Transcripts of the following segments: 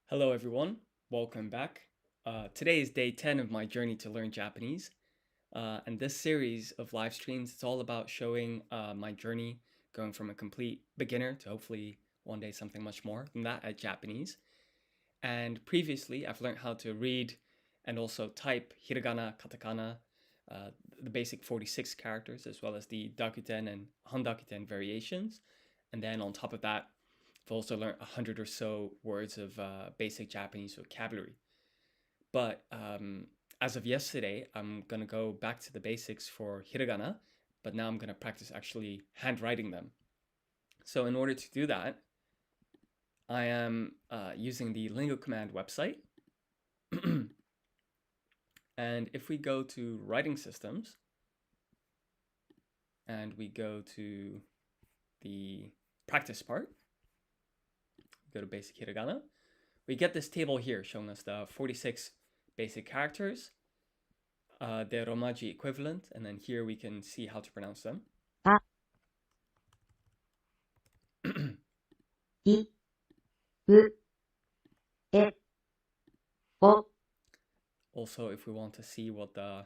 Hello, everyone. Welcome back. Today is day 10 of my journey to learn Japanese. And this series of live streams, it's all about showing my journey going from a complete beginner to hopefully one day something much more than that at Japanese. And previously, I've learned how to read and also type hiragana, katakana, uh, the basic 46 characters, as well as the dakuten and handakuten variations. And then on top of that, I've also learned 100 or so words of basic Japanese vocabulary. But as of yesterday, I'm going to go back to the basics for hiragana, but now I'm going to practice actually handwriting them. So in order to do that, I am using the Lingo Command website. And if we go to writing systems and we go to the practice part, go to basic hiragana, we get this table here showing us the 46 basic characters, the Romaji equivalent, and then here we can see how to pronounce them. I, U, E, O, Also, if we want to see what the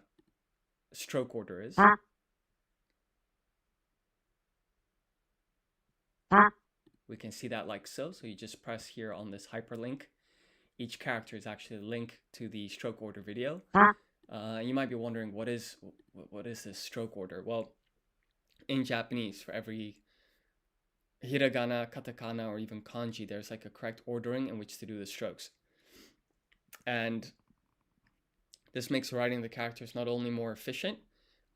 stroke order is, A, we can see that like so. So you just press here on this hyperlink. Each character is actually a link to the stroke order video. You might be wondering, what is this stroke order? Well, in Japanese, for every hiragana, katakana, or even kanji, there's like a correct ordering in which to do the strokes. And this makes writing the characters not only more efficient,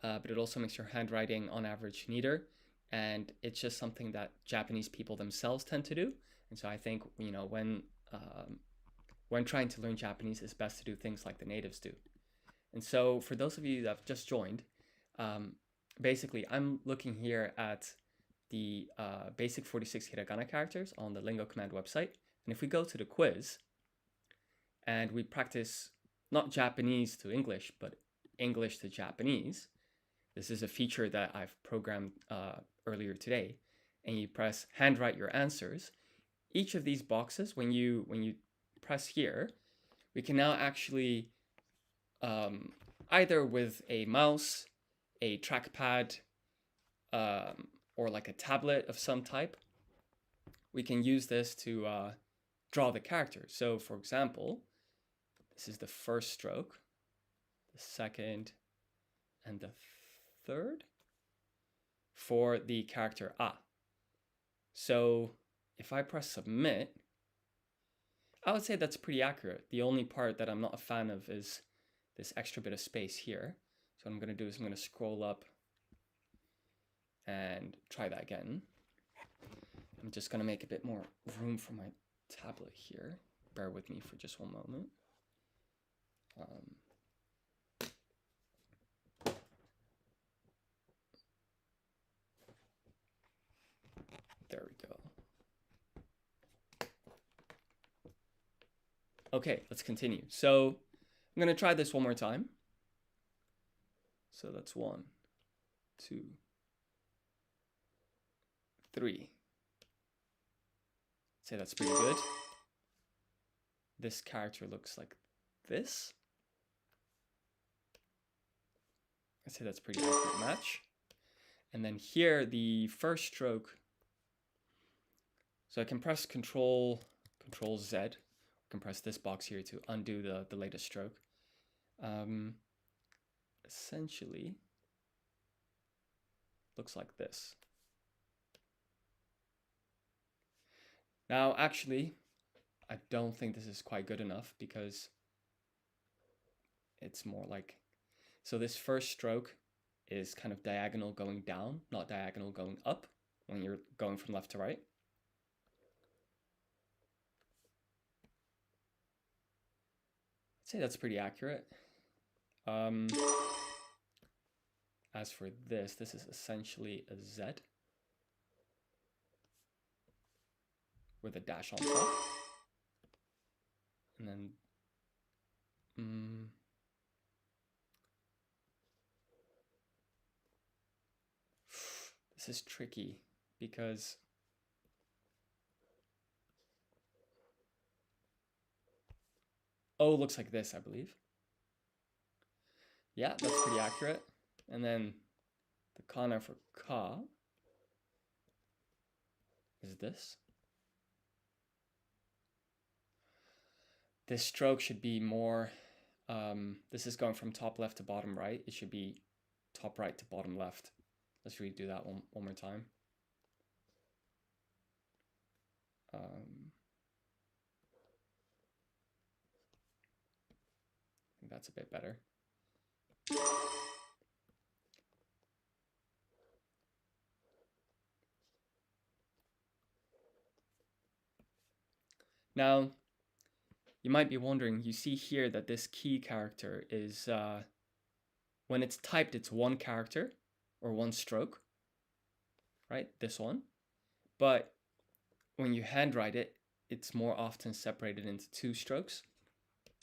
but it also makes your handwriting on average neater. And it's just something that Japanese people themselves tend to do. And so I think, when trying to learn Japanese, it's best to do things like the natives do. And so for those of you that have just joined, basically I'm looking here at the basic 46 hiragana characters on the Lingo Command website. And if we go to the quiz and we practice not Japanese to English, but English to Japanese, this is a feature that I've programmed earlier today, and you press handwrite your answers. Each of these boxes, when you press here, we can now actually either with a mouse, a trackpad, or like a tablet of some type, we can use this to draw the characters. So for example, this is the first stroke, the second, and the third for the character A. So if I press submit, I would say that's pretty accurate. The only part that I'm not a fan of is this extra bit of space here. So what I'm going to do is I'm going to scroll up and try that again. I'm just going to make a bit more room for my tablet here. Bear with me for just one moment. There we go. Okay, let's continue. So I'm going to try this one more time. So that's 1, 2, 3. I'd say that's pretty good. This character looks like this. I'd say that's pretty accurate match. And then here, the first stroke. So I can press Control Z. I can press this box here to undo the latest stroke. Essentially, looks like this. Now, actually, I don't think this is quite good enough because it's more like, so this first stroke is kind of diagonal going down, not diagonal going up when you're going from left to right. I'd say that's pretty accurate. As for this is essentially a Z with a dash on top. And then this is tricky because O looks like this, I believe. Yeah, that's pretty accurate. And then the kana for ka is this. This stroke should be more, this is going from top left to bottom right. It should be top right to bottom left. Let's redo that one more time. I think that's a bit better. Now, you might be wondering, you see here that this key character is, when it's typed, it's one character or one stroke, right? This one. But when you handwrite it, it's more often separated into two strokes.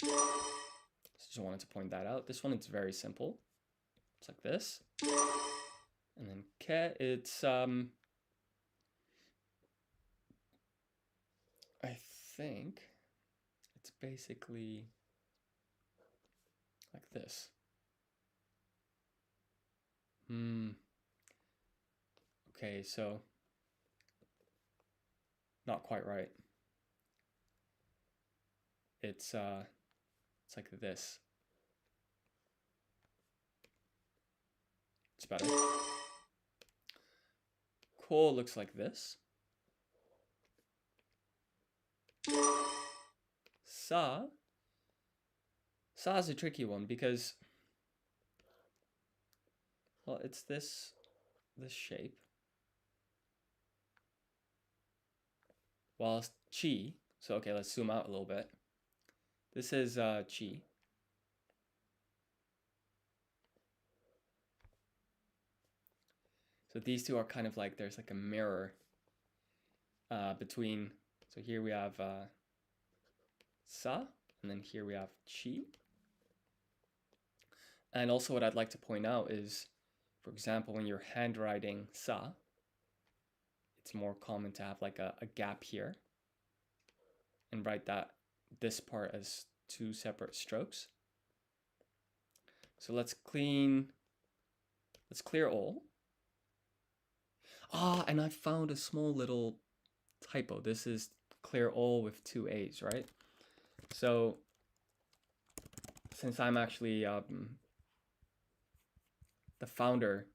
Just wanted to point that out. This one, it's very simple. It's like this. And then ke, it's, I think it's basically like this. Okay, so not quite right. It's like this. It's better. Ko looks like this. Sa is a tricky one because, well, it's this shape. Whilst chi, so okay, let's zoom out a little bit. This is chi. So these two are kind of like, there's like a mirror between, so here we have sa, and then here we have chi. And also what I'd like to point out is, for example, when you're handwriting sa, it's more common to have like a gap here and write this part as two separate strokes. So let's clear all. And I found a small little typo. This is clear all with two A's, right? So since I'm actually the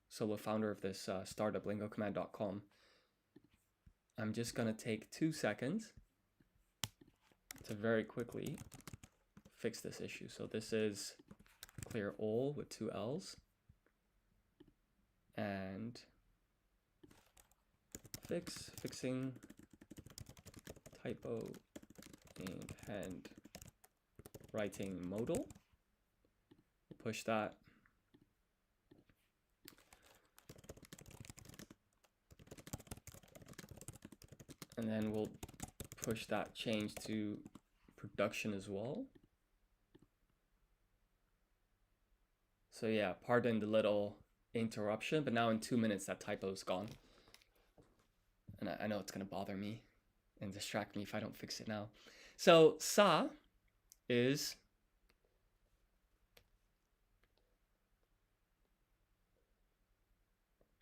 solo founder of this startup, lingocommand.com, I'm just gonna take 2 seconds to very quickly fix this issue. So this is clear all with two L's, and fixing typo in handwriting modal. We'll push that. And then we'll push that change to production as well. So yeah, pardon the little interruption, but now in 2 minutes that typo is gone. And I know it's gonna bother me and distract me if I don't fix it now. So sa is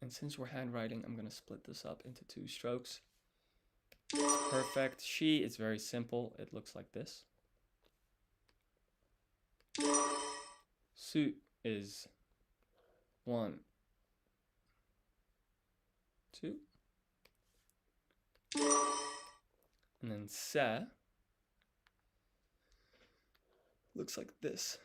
and since we're handwriting, I'm gonna split this up into 2 strokes. Perfect. She is very simple. It looks like this. Su is 1, 2. And then se looks like this.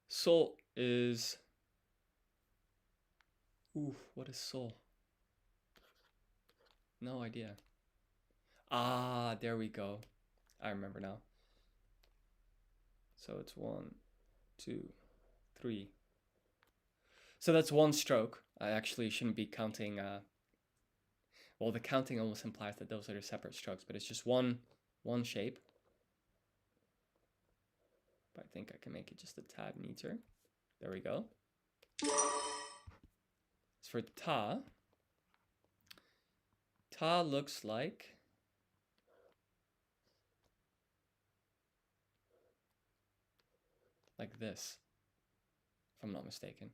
Sol is, what is sol? No idea. There we go. I remember now. So it's 1, 2, 3. So that's 1 stroke. I actually shouldn't be counting. Well, the counting almost implies that those are separate strokes, but it's just one shape. But I think I can make it just a tad neater. There we go. As for ta, ta looks like like this, if I'm not mistaken.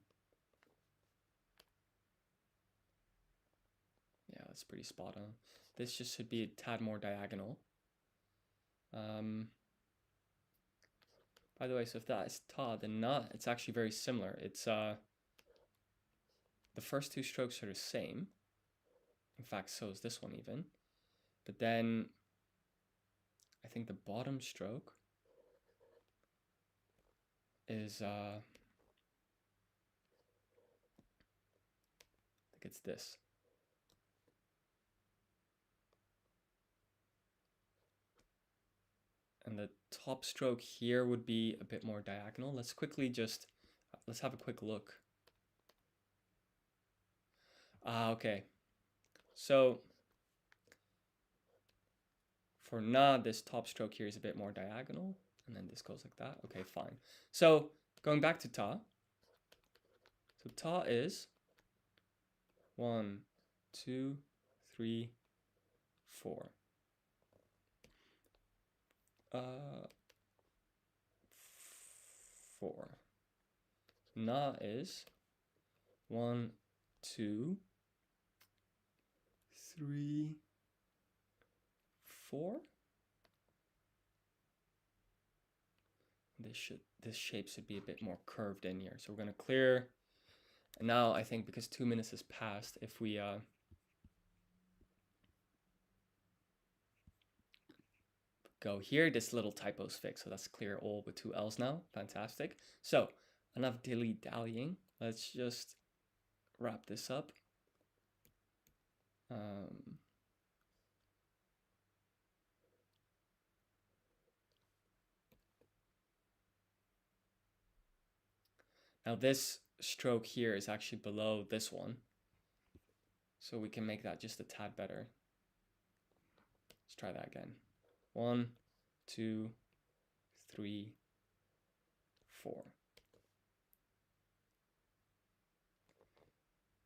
Yeah, that's pretty spot on. This just should be a tad more diagonal. By the way, so if that is ta, then na, it's actually very similar. It's the first two strokes are the same. In fact, so is this one even. But then I think the bottom stroke is I think it's this. And the top stroke here would be a bit more diagonal. Let's quickly just, let's have a quick look. Okay. So for na, this top stroke here is a bit more diagonal. And then this goes like that. Okay, fine. So going back to ta. So ta is 1, 2, 3, 4. 4. Na is 1, 2, 3, 4. This shape should be a bit more curved in here. So we're gonna clear. And now I think because 2 minutes has passed, if we go here, this little typo's fixed. So that's clear all with 2 L's now. Fantastic. So enough dilly-dallying. Let's just wrap this up. Now this stroke here is actually below this one. So we can make that just a tad better. Let's try that again. 1, 2, 3, 4.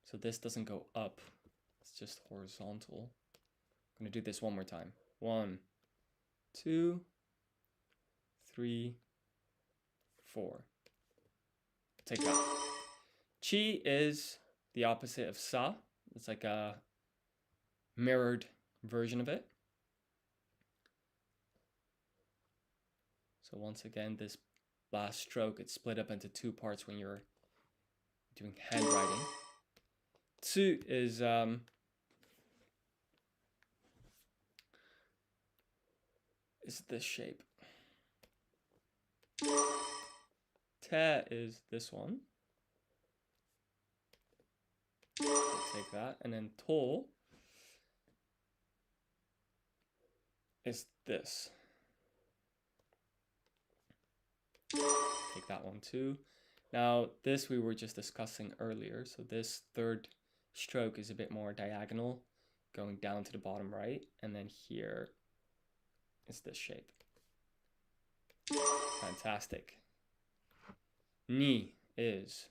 So this doesn't go up. It's just horizontal. I'm going to do this one more time. 1, 2, 3, 4. Take that. Chi is the opposite of sa. It's like a mirrored version of it. So once again, this last stroke, it's split up into 2 parts when you're doing handwriting. Tsu is this shape. Te is this one. We'll take that. And then to is this. Take that one too. Now this we were just discussing earlier. So this third stroke is a bit more diagonal, going down to the bottom right. And then here is this shape. Fantastic. Ni is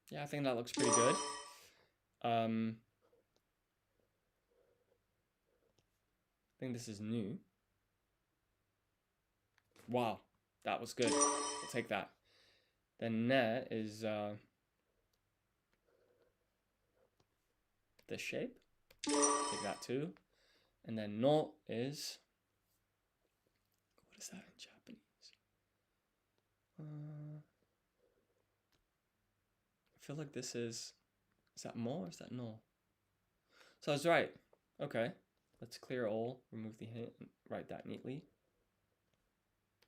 yeah, I think that looks pretty good. I think this is new. Wow, that was good. We'll take that. Then ne is this shape. Take that too. And then no is, what is that in Japanese? I feel like this is that mo or is that no? So I was right. Okay, let's clear all, remove the hint, and write that neatly.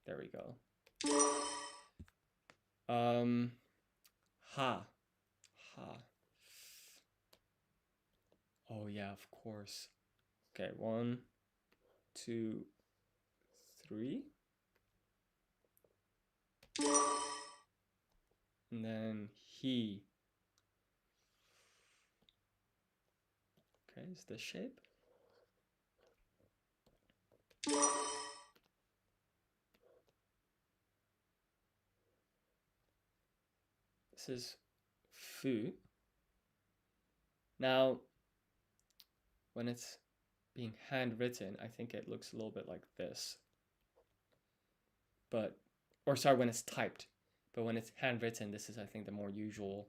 There we go. Ha. Ha. Oh yeah, of course. Okay, 1, 2, 3. And then he. Okay, is this shape? This is fu. Now, when it's being handwritten, I think it looks a little bit like this. But, or sorry, when it's typed. But when it's handwritten, this is, I think, the more usual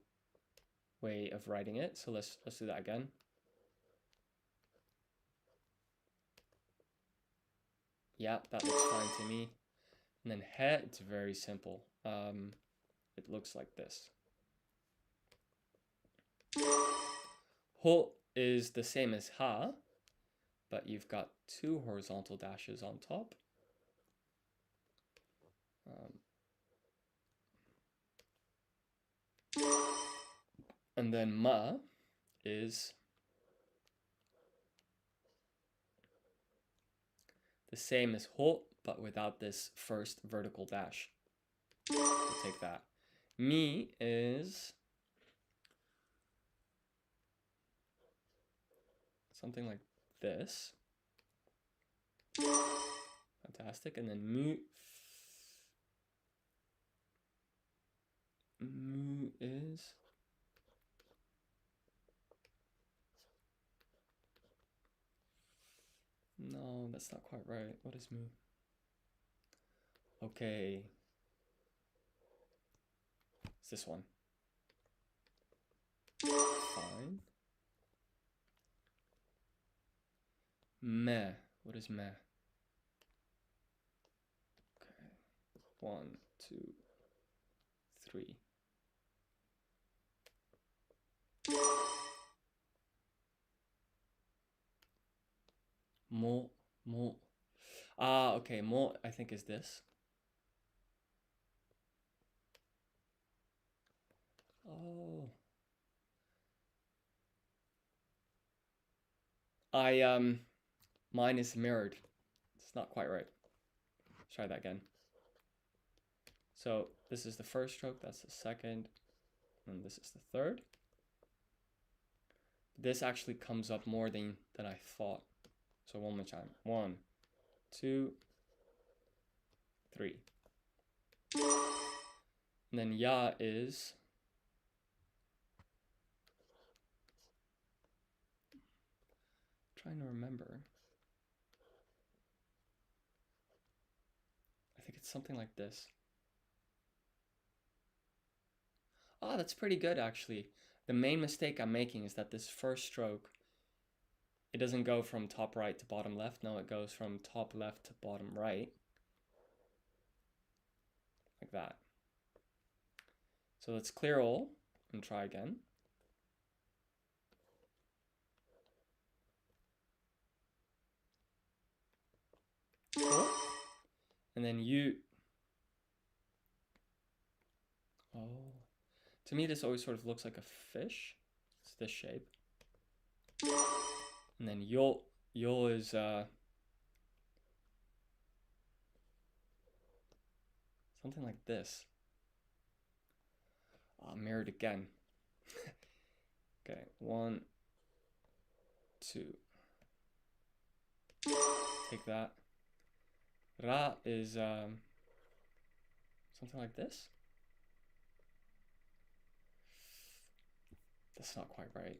way of writing it. So let's do that again. Yeah, that looks fine to me. And then he, it's very simple. It looks like this. Ho is the same as ha, but you've got two horizontal dashes on top. And then ma is the same as ho, but without this first vertical dash. We'll take that. Mi is something like this. Fantastic. And then mu is no, that's not quite right. What is mu? Okay. It's this one. Fine. Meh. What is meh? Okay. 1, 2, 3. Mo. Ah, okay. Mo, I think, is this. Oh. Mine is mirrored. It's not quite right. Let's try that again. So this is the first stroke, that's the second, and this is the third. This actually comes up more than I thought. So one more time. 1, 2, 3. And then ya is trying to remember. I think it's something like this. Oh, that's pretty good actually. The main mistake I'm making is that this first stroke, it doesn't go from top right to bottom left. No, it goes from top left to bottom right. Like that. So let's clear all and try again. Cool. And then you. Oh. To me, this always sort of looks like a fish. It's this shape. And then yo is something like this. Mirrored again. Okay, 1, 2. Take that. Ra is something like this. That's not quite right.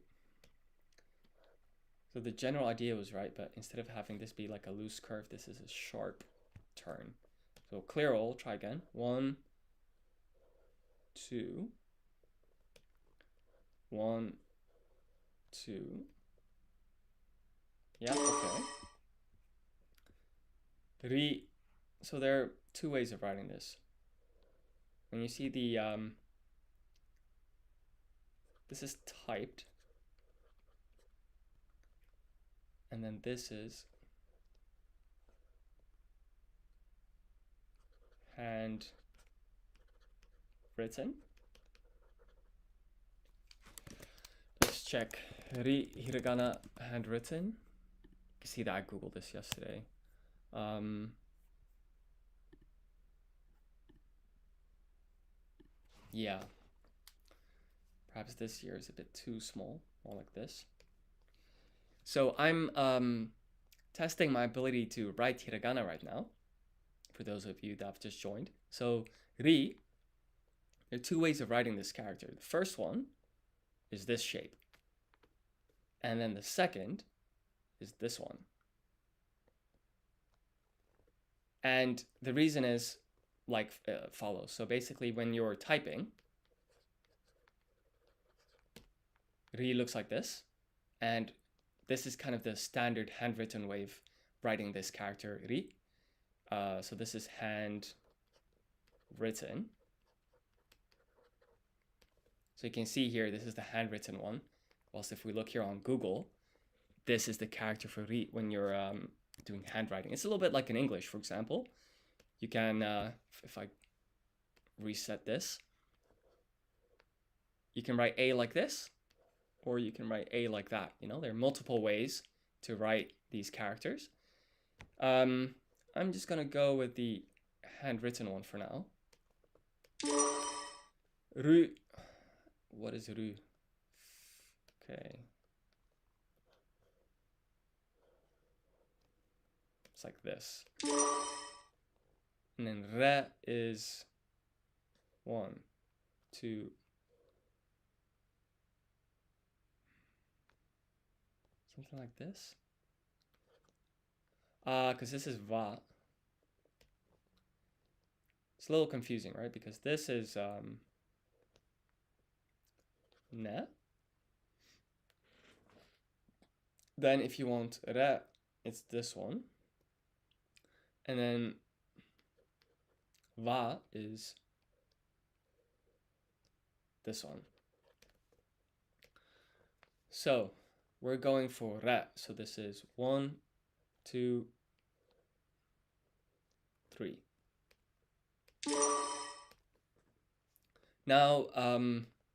So the general idea was right, but instead of having this be like a loose curve, this is a sharp turn. So clear all, try again. 1, 2. 1, 2. Yeah, okay. Ri. So there are two ways of writing this. When you see the this is typed, and then this is hand written. Let's check. Ri hiragana handwritten. You can see that I googled this yesterday. Yeah. Perhaps this year is a bit too small, more like this. So I'm testing my ability to write hiragana right now, for those of you that have just joined. So ri There are two ways of writing this character. The first one is this shape. And then the second is this one. And the reason is like follows. So basically when you're typing, ri looks like this. And this is kind of the standard handwritten way of writing this character, ri. So this is handwritten. So you can see here, this is the handwritten one. Whilst if we look here on Google, this is the character for ri when you're doing handwriting. It's a little bit like in English, for example. You can, if I reset this, you can write A like this, or you can write A like that. You know, there are multiple ways to write these characters. I'm just gonna go with the handwritten one for now. Ru. What is ru? Okay. It's like this. And then re is 1, 2. Something like this. Because this is va. It's a little confusing, right? Because this is ne. Then if you want re, it's this one. And then va is this one. So we're going for re. So this is 1, 2, 3. Now,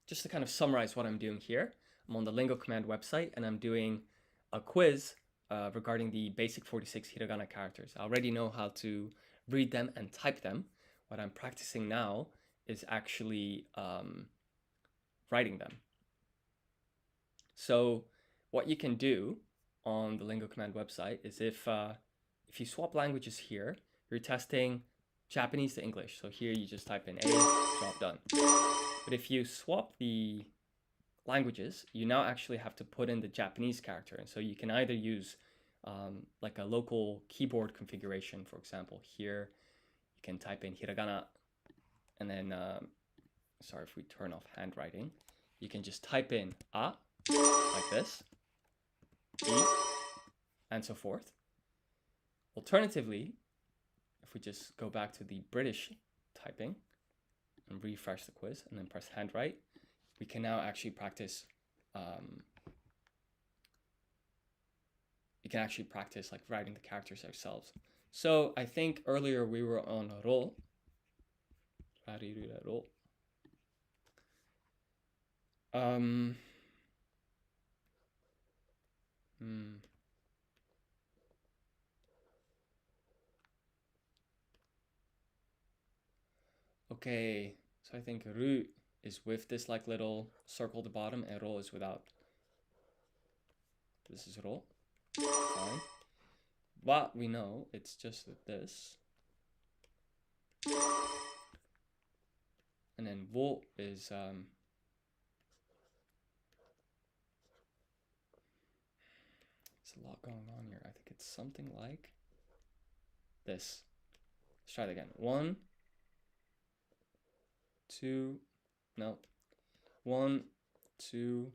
just to kind of summarize what I'm doing here, I'm on the Lingo Command website and I'm doing a quiz regarding the basic 46 hiragana characters. I already know how to read them and type them. What I'm practicing now is actually writing them. So what you can do on the Lingo Command website is if you swap languages here, you're testing Japanese to English. So here you just type in A, job done. But if you swap the languages, you now actually have to put in the Japanese character. And so you can either use like a local keyboard configuration, for example, here you can type in hiragana, and then, sorry if we turn off handwriting, you can just type in a, like this, e, and so forth. Alternatively, if we just go back to the British typing and refresh the quiz and then press handwrite, we can now actually practice, you can actually practice like writing the characters ourselves. So I think earlier we were on ro. Okay, so I think ru is with this like little circle at the bottom, and ro is without. This is ro. Fine. But we know it's just this. And then vo is it's a lot going on here. I think it's something like this. Let's try it again. 1, 2, no. 1, 2,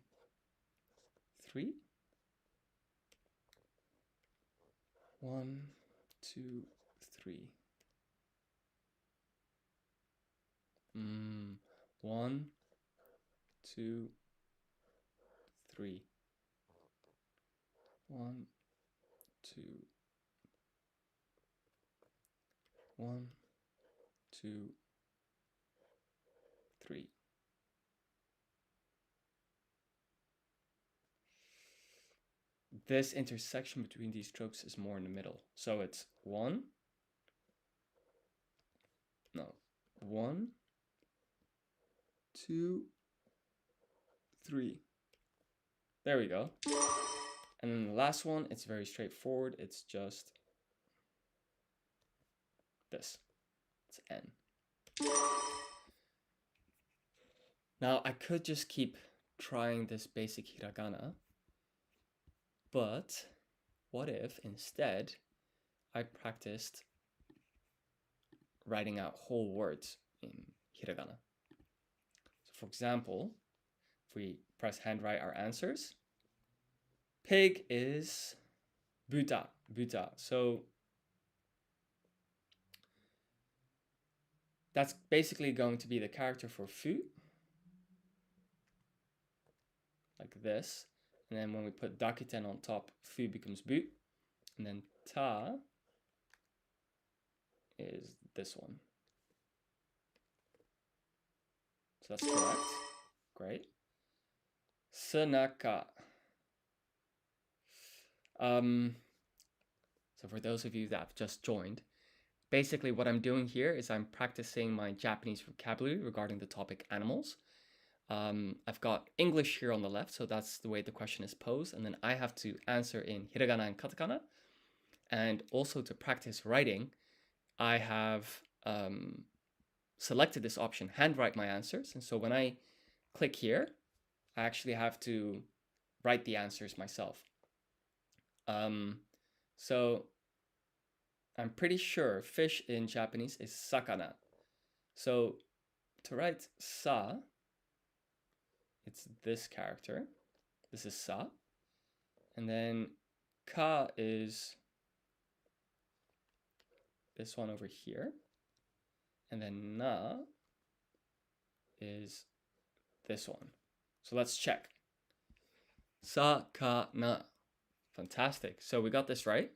3. 1, 2, 3. 1, 2, 3. 1, 2, 1, 2, 3. This intersection between these strokes is more in the middle. So it's 1, 2, 3. There we go. And then the last one, it's very straightforward. It's just this. It's N. Now, I could just keep trying this basic hiragana, but what if instead I practiced writing out whole words in hiragana? So for example, if we press handwrite our answers, pig is buta, buta. So that's basically going to be the character for fu, like this. And then when we put dakiten on top, fu becomes bu. And then ta is this one. So that's correct. Great. Sanaka. So for those of you that have just joined, basically what I'm doing here is I'm practicing my Japanese vocabulary regarding the topic animals. I've got English here on the left, so that's the way the question is posed. And then I have to answer in hiragana and katakana. And also to practice writing, I have selected this option, handwrite my answers. And so when I click here, I actually have to write the answers myself. So I'm pretty sure fish in Japanese is sakana. So to write sa, it's this character. This is sa. And then ka is this one over here. And then na is this one. So let's check. Sakana. Fantastic. So we got this right.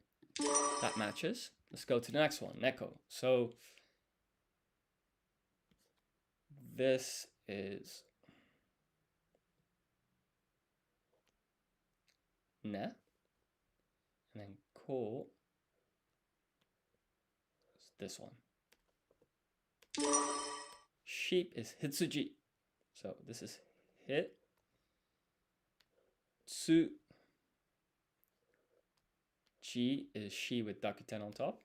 That matches. Let's go to the next one, neko. So this is ne. And then ko is this one. Sheep is hitsuji. So this is hit. Tsu. Ji is she with dakuten on top.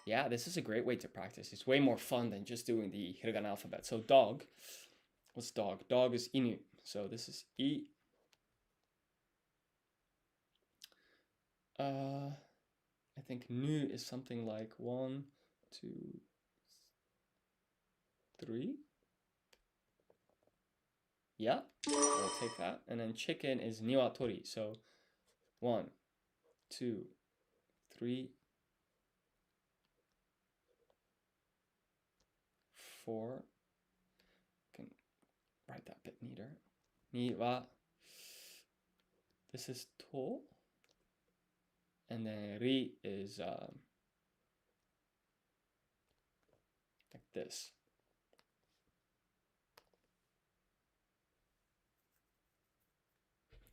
Yeah, this is a great way to practice. It's way more fun than just doing the hiragana alphabet. So dog, what's dog? Dog is inu. So this is I. I think nu is something like 1, 2, 3. Yeah, we'll take that. And then chicken is niwatori. So 1, 2, 3, 4. Can write that bit neater. Ni wa. This is to. And then ri is like this.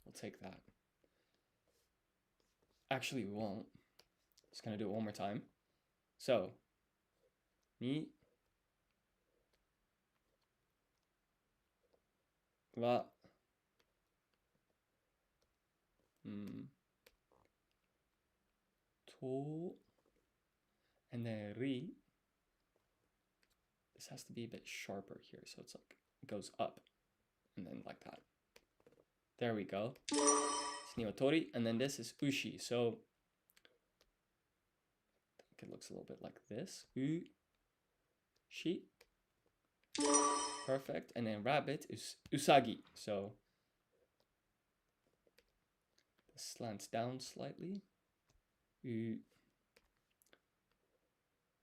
We'll take that. Actually, we won't. Just gonna do it one more time. So, ni wa to, and then ri. This has to be a bit sharper here, so it's like it goes up and then like that. There we go. It's niwatori, and then this is ushi. So I think it looks a little bit like this. Ushi. Perfect. And then rabbit is usagi. So this slants down slightly. U.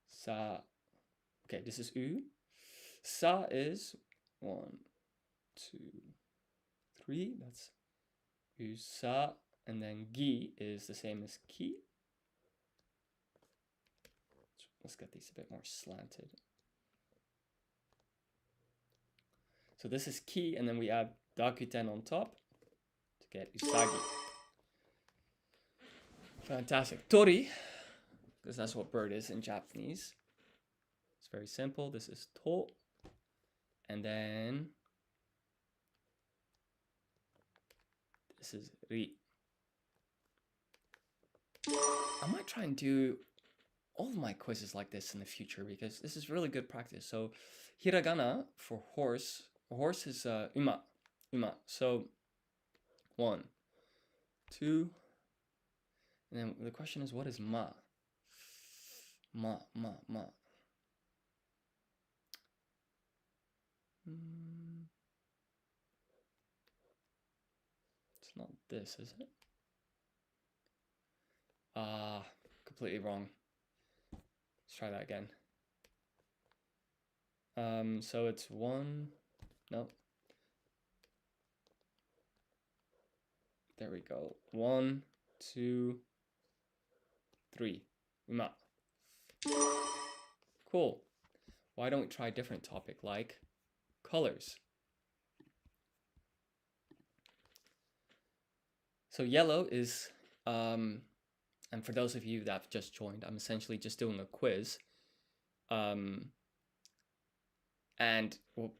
Sa. Okay, this is u. Sa is 1, 2, 3. That's usa. And then gi is the same as ki. Let's get these a bit more slanted. So this is ki, and then we add dakuten on top to get usagi. Fantastic. Tori, because that's what bird is in Japanese. It's very simple. This is to. And then this is ri. I might try and do all of my quizzes like this in the future because this is really good practice. So hiragana for horse A horse is uma. Uma. So 1, 2, and then the question is, what is ma? Ma, ma, ma. It's not this, is it? Ah, completely wrong. Let's try that again. So it's 1, no. There we go. 1, 2, 3. Uma. Cool. Why don't we try a different topic like colors? So yellow is, and for those of you that have just joined, I'm essentially just doing a quiz. And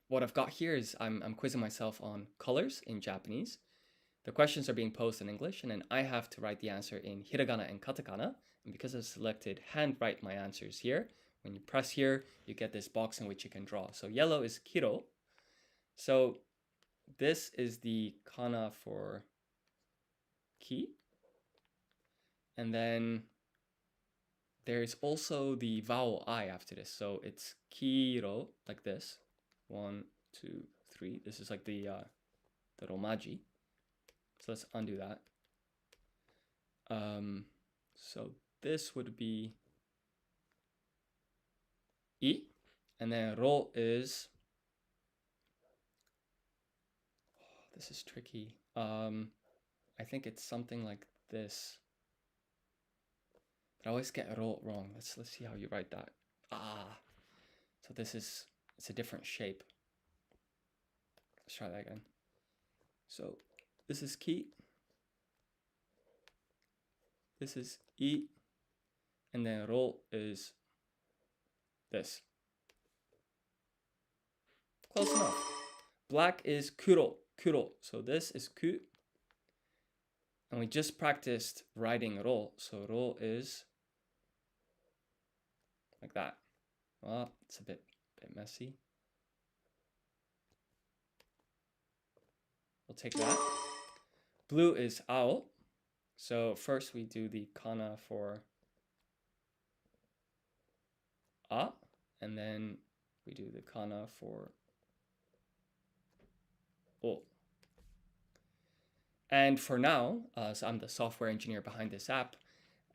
what I've got here is I'm quizzing myself on colors in Japanese. The questions are being posed in English, and then I have to write the answer in hiragana and katakana. And because I've selected handwrite my answers here, when you press here, you get this box in which you can draw. So yellow is kiro. So this is the kana for ki. And then there's also the vowel I after this. So it's kiro, like this. 1, 2, 3. This is like the romaji. So let's undo that. So this would be I, and then ro is, this is tricky. I think it's something like this. But I always get ro wrong. Let's see how you write that. So it's a different shape. Let's try that again. So this is ki. This is I, and then ro is this. Close enough. Black is kuro, kuro. So this is ku. And we just practiced writing ro. So ro is like that. Well, it's a bit messy. We'll take that. Blue is ao. So first we do the kana for a, and then we do the kana for o. And for now, so I'm the software engineer behind this app,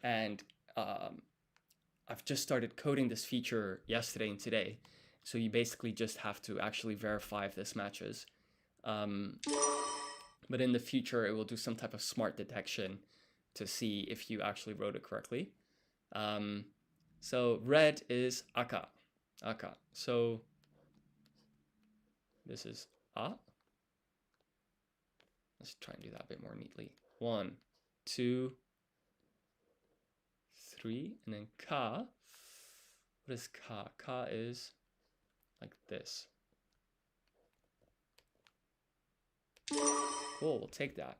and I've just started coding this feature yesterday and today. So you basically just have to actually verify if this matches. But in the future, it will do some type of smart detection to see if you actually wrote it correctly. So red is aka, aka. So this is a. Let's try and do that a bit more neatly. 1, 2, 3, and then ka. What is ka? Ka is like this. Cool, we'll take that.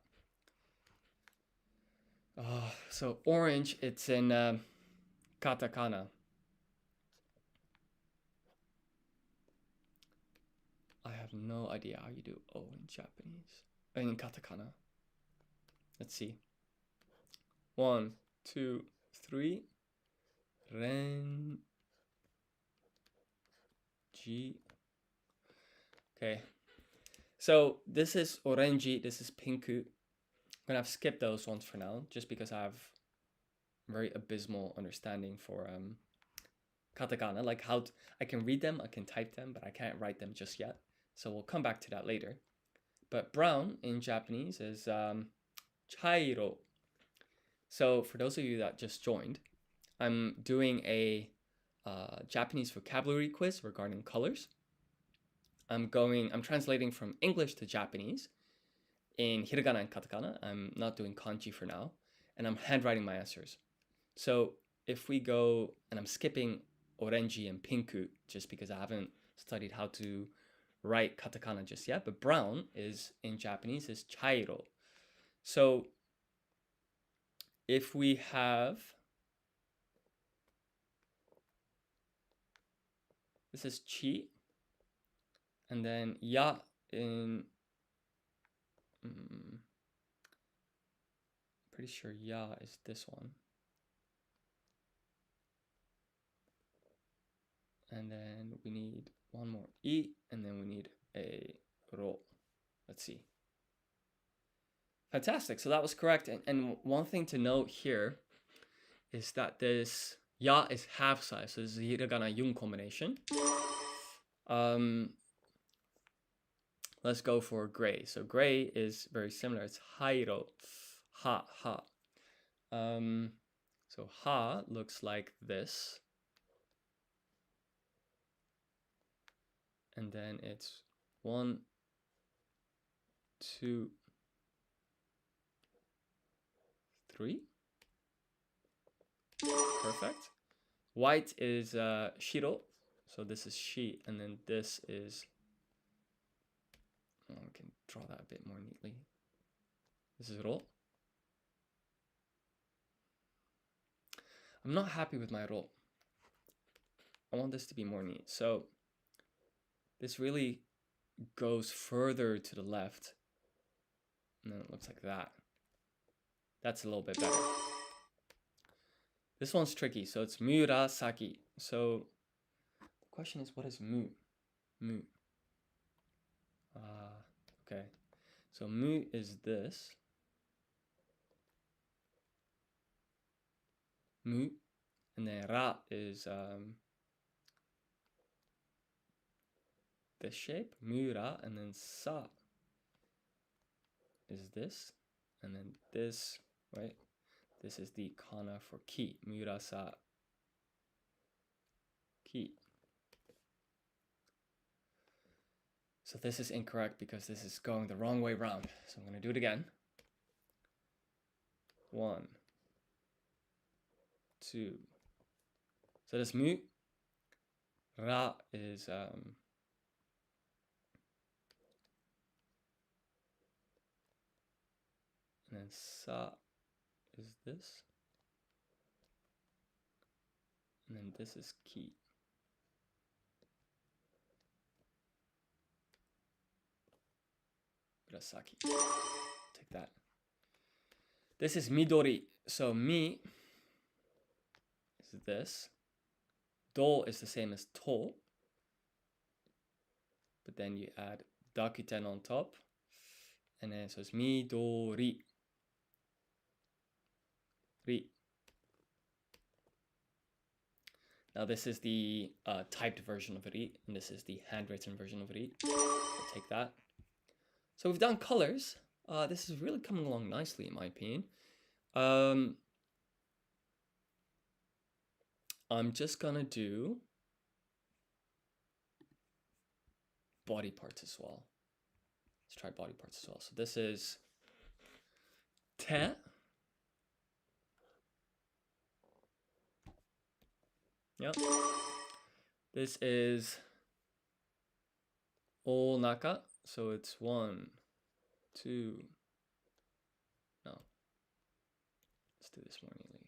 So orange, it's in katakana. I have no idea how you do O in Japanese. In katakana. Let's see. 1, 2, 3. Ren. G. Okay. So this is orange. This is pinku. I'm gonna have skipped those ones for now, just because I have very abysmal understanding for katakana. Like how I can read them, I can type them, but I can't write them just yet. So we'll come back to that later. But brown in Japanese is chairo. So for those of you that just joined, I'm doing a Japanese vocabulary quiz regarding colors. I'm translating from English to Japanese in hiragana and katakana. I'm not doing kanji for now, and I'm handwriting my answers. So if we go, and I'm skipping orange and pinku just because I haven't studied how to write katakana just yet, but brown is in Japanese is chairo. So if we have, this is chi, And then ya in... pretty sure ya is this one. And then we need one more I, and then we need a ro. Let's see. Fantastic. So that was correct. And one thing to note here is that this ya is half size. So this is a hiragana yun combination. Let's go for gray. So gray is very similar. It's hairo, ha, ha. So ha looks like this. And then it's 1, 2, 3. Perfect. White is shiro. So this is shi, and then this is... oh, we can draw that a bit more neatly. This is ro. I'm not happy with my ro. I want this to be more neat. So this really goes further to the left. And then it looks like that. That's a little bit better. This one's tricky. So it's murasaki. So the question is, what is mu? Mu. Okay. So mu is this. Mu. And then ra is this shape. Mura. And then sa is this. And then this, right? This is the kana for ki. Murasa ki. So this is incorrect because this is going the wrong way around. So I'm going to do it again. 1, 2. So this mu. Ra is and then sa is this. And then this is ki. Murasaki. Take that. This is midori. So mi is this. Do is the same as to. But then you add dakuten on top. And then so it's midori. Ri. Now this is the typed version of ri, and this is the handwritten version of ri. I'll take that. So we've done colors. This is really coming along nicely, in my opinion. I'm just gonna do body parts as well. Let's try body parts as well. So this is te. Yep. This is onaka. So it's 1, 2. No. Let's do this more neatly.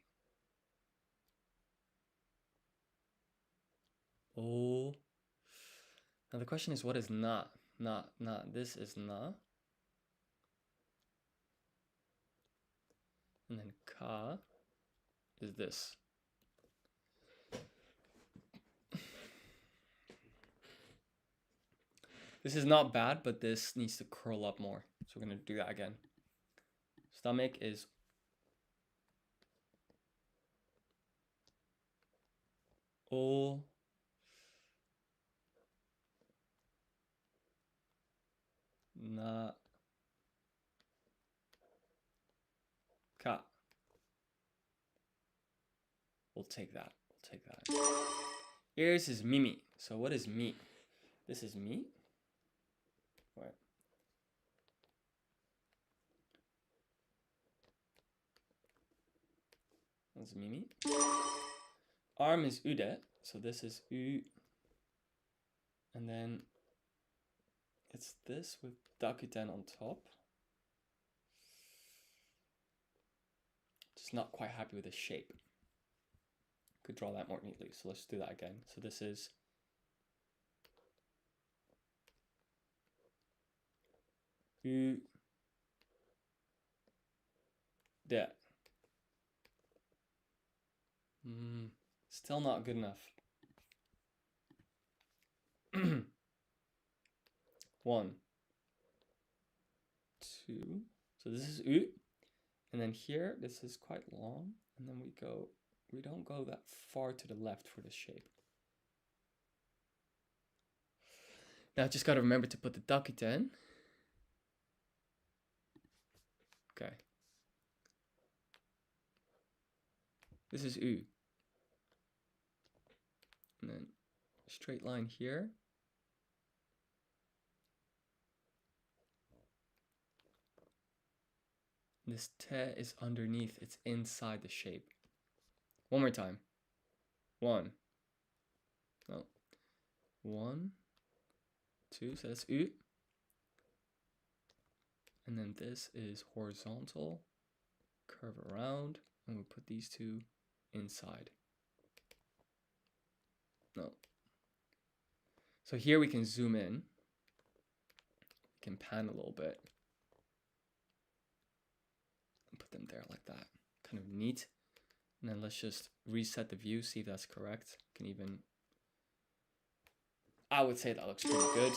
Oh. Now the question is, what is na? Na. This is na. And then ka is this. This is not bad, but this needs to curl up more. So we're going to do that again. Stomach is o. Na. Ka. We'll take that. Ears is mimi. So what is mi? This is mi. What? That's mimi. Arm is ude. So this is u. And then it's this with dakuten on top. Just not quite happy with the shape. Could draw that more neatly. So let's do that again. So this is U, de. Still not good enough. 1, 2. So this is U. And then here, this is quite long. And then we don't go that far to the left for this shape. Now I just got to remember to put the dakuten. Okay. This is U. And then straight line here. This te is underneath, it's inside the shape. One more time. 1. No. 1, 2, so that's U. And then this is horizontal, curve around, and we put these two inside. No. So here we can zoom in. We can pan a little bit. And put them there like that. Kind of neat. And then let's just reset the view, see if that's correct. Can even, I would say that looks pretty good.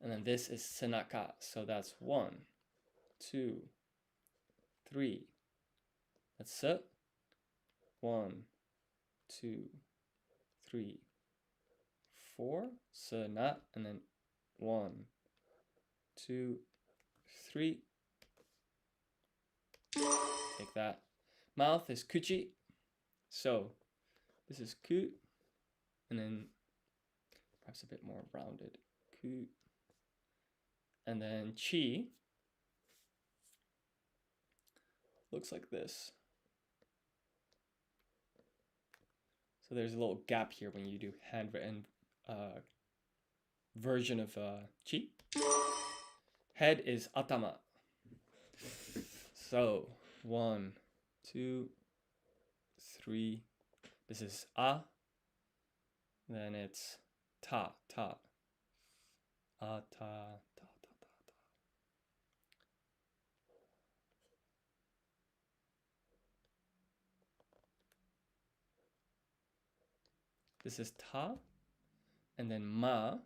And then this is senaka, so that's 1, 2, 3. That's it. 1, 2, 3, 4. Sena, and then 1, 2, 3. Take that. Mouth is kuchi. So this is ku, and then perhaps a bit more rounded. Ku. And then chi looks like this. So there's a little gap here when you do handwritten version of chi. Head is atama. So 1, 2, 3. This is a. Then it's ta, ta. A, ta, ta, ta, ta, ta. This is ta. And then ma.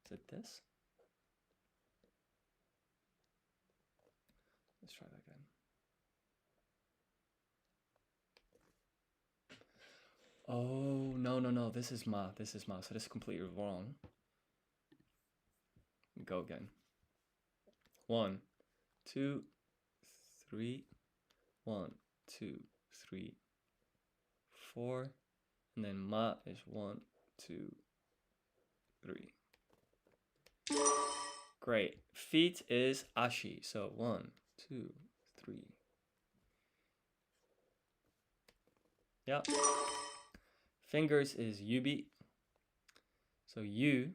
Is it this? Let's try that again. Oh, no, no, no. This is ma. This is ma. So this is completely wrong. Go again. 1, 2, 3. 1, 2, 3, 4. And then ma is 1, 2, 3. Great. Feet is ashi. So 1, 2, 3. Yeah. Fingers is yubi. So you.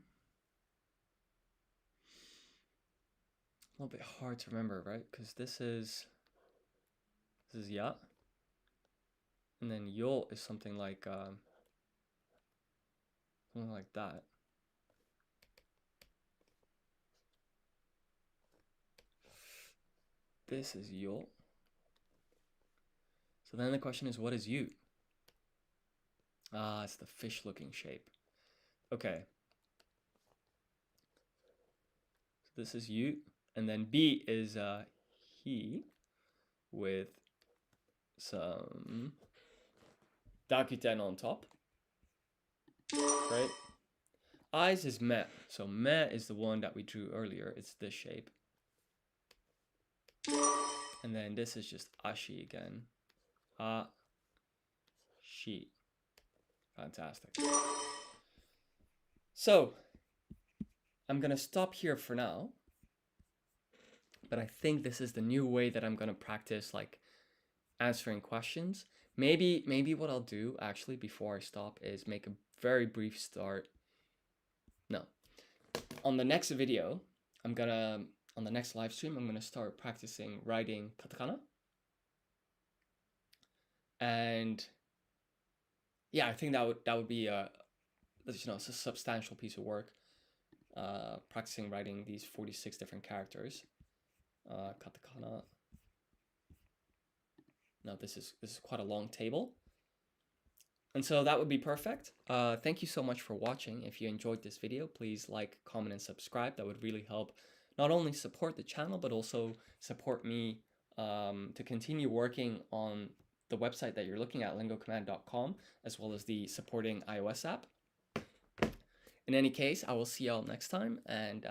A little bit hard to remember, right? Because this is ya. And then yo is something like that. This is yo. So then the question is, what is you? Ah, it's the fish-looking shape. Okay. So this is you. And then B is he with some dakuten on top. Right? Eyes is me. So me is the one that we drew earlier. It's this shape. And then this is just ashi again. She. Fantastic. So, I'm going to stop here for now. But I think this is the new way that I'm going to practice like answering questions. Maybe what I'll do actually before I stop is make a very brief start. No. On the next video, on the next live stream, I'm going to start practicing writing katakana. And yeah, I think that would be it's a substantial piece of work. Practicing writing these 46 different characters. Katakana. Now this is quite a long table. And so that would be perfect. Thank you so much for watching. If you enjoyed this video, please like, comment, and subscribe. That would really help not only support the channel, but also support me to continue working on the website that you're looking at, lingocommand.com, as well as the supporting iOS app. In any case, I will see y'all next time, and